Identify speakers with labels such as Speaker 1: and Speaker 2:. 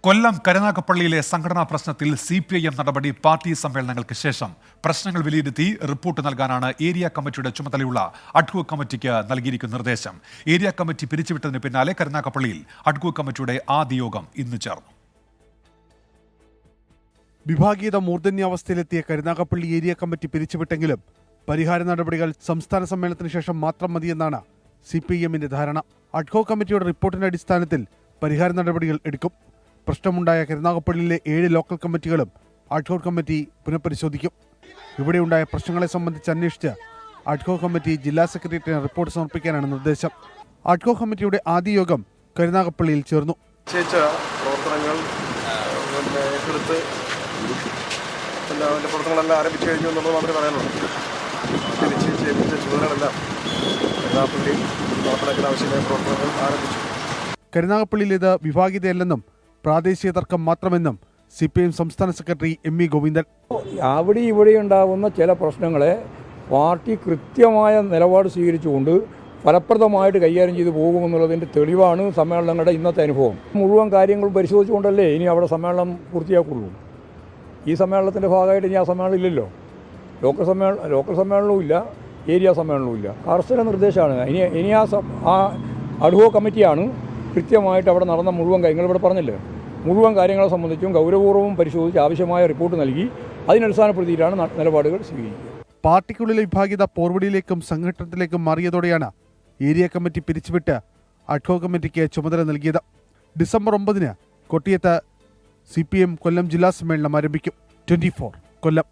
Speaker 1: കൊല്ലം കരുനാഗപ്പള്ളിയിലെ സംഘടനാ പ്രശ്നത്തിൽ CPIM നടപടി പാർട്ടി സമ്മേളനങ്ങൾക്ക് ശേഷം പ്രശ്നങ്ങൾ വിലയിരുത്തി റിപ്പോർട്ട് നൽകാനാണ് ഏരിയ കമ്മിറ്റിയുടെ ചുമതലയുള്ള അഡ്ഹോക് കമ്മിറ്റിക്ക് നൽകിയിരിക്കുന്ന നിർദ്ദേശം. ഏരിയ കമ്മിറ്റി പിരിച്ചുവിട്ടതിന് പിന്നാലെ കരുനാഗപ്പള്ളിയിൽ അഡ്ഹോക് കമ്മിറ്റിയുടെ ആദ്യ യോഗം ഇന്ന് ചേർന്നു.
Speaker 2: വിഭാഗീയത മൂർധന്യാവസ്ഥയിലെത്തിയ കരുനാഗപ്പള്ളി ഏരിയ കമ്മിറ്റി പിരിച്ചുവിട്ടെങ്കിലും പരിഹാര നടപടികൾ സംസ്ഥാന സമ്മേളനത്തിന് ശേഷം മാത്രം മതിയെന്നാണ് CPIMന്റെ ധാരണ. അഡ്ഹോക് കമ്മിറ്റിയുടെ റിപ്പോർട്ടിന്റെ അടിസ്ഥാനത്തിൽ പരിഹാര നടപടികൾ എടുക്കും. പ്രശ്നമുണ്ടായ കരുനാഗപ്പള്ളിയിലെ 7 ലോക്കൽ കമ്മിറ്റികളും അഡ്ഹോക് കമ്മിറ്റി പുനഃപരിശോധിക്കും. ഇവിടെയുണ്ടായ പ്രശ്നങ്ങളെ സംബന്ധിച്ച് അന്വേഷിച്ച് അഡ്ഹോക് കമ്മിറ്റി ജില്ലാ സെക്രട്ടേറിയറ്റിന് റിപ്പോർട്ട് സമർപ്പിക്കാനാണ് നിർദ്ദേശം. അഡ്ഹോക് കമ്മിറ്റിയുടെ ആദ്യ യോഗം കരുനാഗപ്പള്ളിയിൽ ചേർന്നു.
Speaker 3: പ്രവർത്തനങ്ങളെല്ലാം ആരംഭിച്ചു കഴിഞ്ഞു എന്നുള്ളത് മാത്രമേ പറയാനുള്ളൂ. ചുമതലകളെല്ലാം കരുനാഗപ്പള്ളിയിൽ നടപ്പിലാക്കുന്ന ആവശ്യമായ പ്രവർത്തനങ്ങൾ ആരംഭിച്ചു.
Speaker 2: കരുനാഗപ്പള്ളിയിലേത് വിഭാഗീയതയല്ലെന്നും പ്രാദേശിക തർക്കം മാത്രമെന്നും CPIM സംസ്ഥാന സെക്രട്ടറി MV ഗോവിന്ദൻ.
Speaker 4: അവിടെ ഇവിടെ ഉണ്ടാകുന്ന ചില പ്രശ്നങ്ങളെ പാർട്ടി കൃത്യമായ നിലപാട് സ്വീകരിച്ചുകൊണ്ട് ഫലപ്രദമായിട്ട് കൈകാര്യം ചെയ്തു പോകുമെന്നുള്ളതിൻ്റെ തെളിവാണ് സമ്മേളനങ്ങളുടെ ഇന്നത്തെ അനുഭവം. മുഴുവൻ കാര്യങ്ങളും പരിശോധിച്ചുകൊണ്ടല്ലേ ഇനി അവിടെ സമ്മേളനം പൂർത്തിയാക്കുള്ളൂ. ഈ സമ്മേളനത്തിൻ്റെ ഭാഗമായിട്ട് ഇനി ആ സമ്മേളനം ഇല്ലല്ലോ. ലോക്കൽ സമ്മേളനവും ഇല്ല, ഏരിയ സമ്മേളനവും ഇല്ല. കർശന നിർദ്ദേശമാണ്. ഇനി ആ അഡ്ഹോക് കമ്മിറ്റിയാണ് കൃത്യമായിട്ട് അവിടെ നടന്ന മുഴുവൻ കാര്യങ്ങൾ ഇവിടെ പറഞ്ഞില്ലേ, മുഴുവൻ കാര്യങ്ങളെ സംബന്ധിച്ചും ഗൗരവപൂർവ്വം പരിശോധിച്ച് ആവശ്യമായ റിപ്പോർട്ട് നൽകി അതിനടിസ്ഥാനപ്പെടുത്തിയിട്ടാണ് നിലപാടുകൾ സ്വീകരിക്കുക.
Speaker 2: പാർട്ടിക്കുള്ളിലെ വിഭാഗീയത പോർവടിയിലേക്കും സംഘട്ടനത്തിലേക്കും മാറിയതോടെയാണ് ഏരിയ കമ്മിറ്റി പിരിച്ചുവിട്ട് അഡ്ഹോക് കമ്മിറ്റിക്ക് ചുമതല നൽകിയത്. ഡിസംബർ 9 കൊട്ടിയത്ത് CPIM കൊല്ലം ജില്ലാ സമ്മേളനം ആരംഭിക്കും. 24 കൊല്ലം.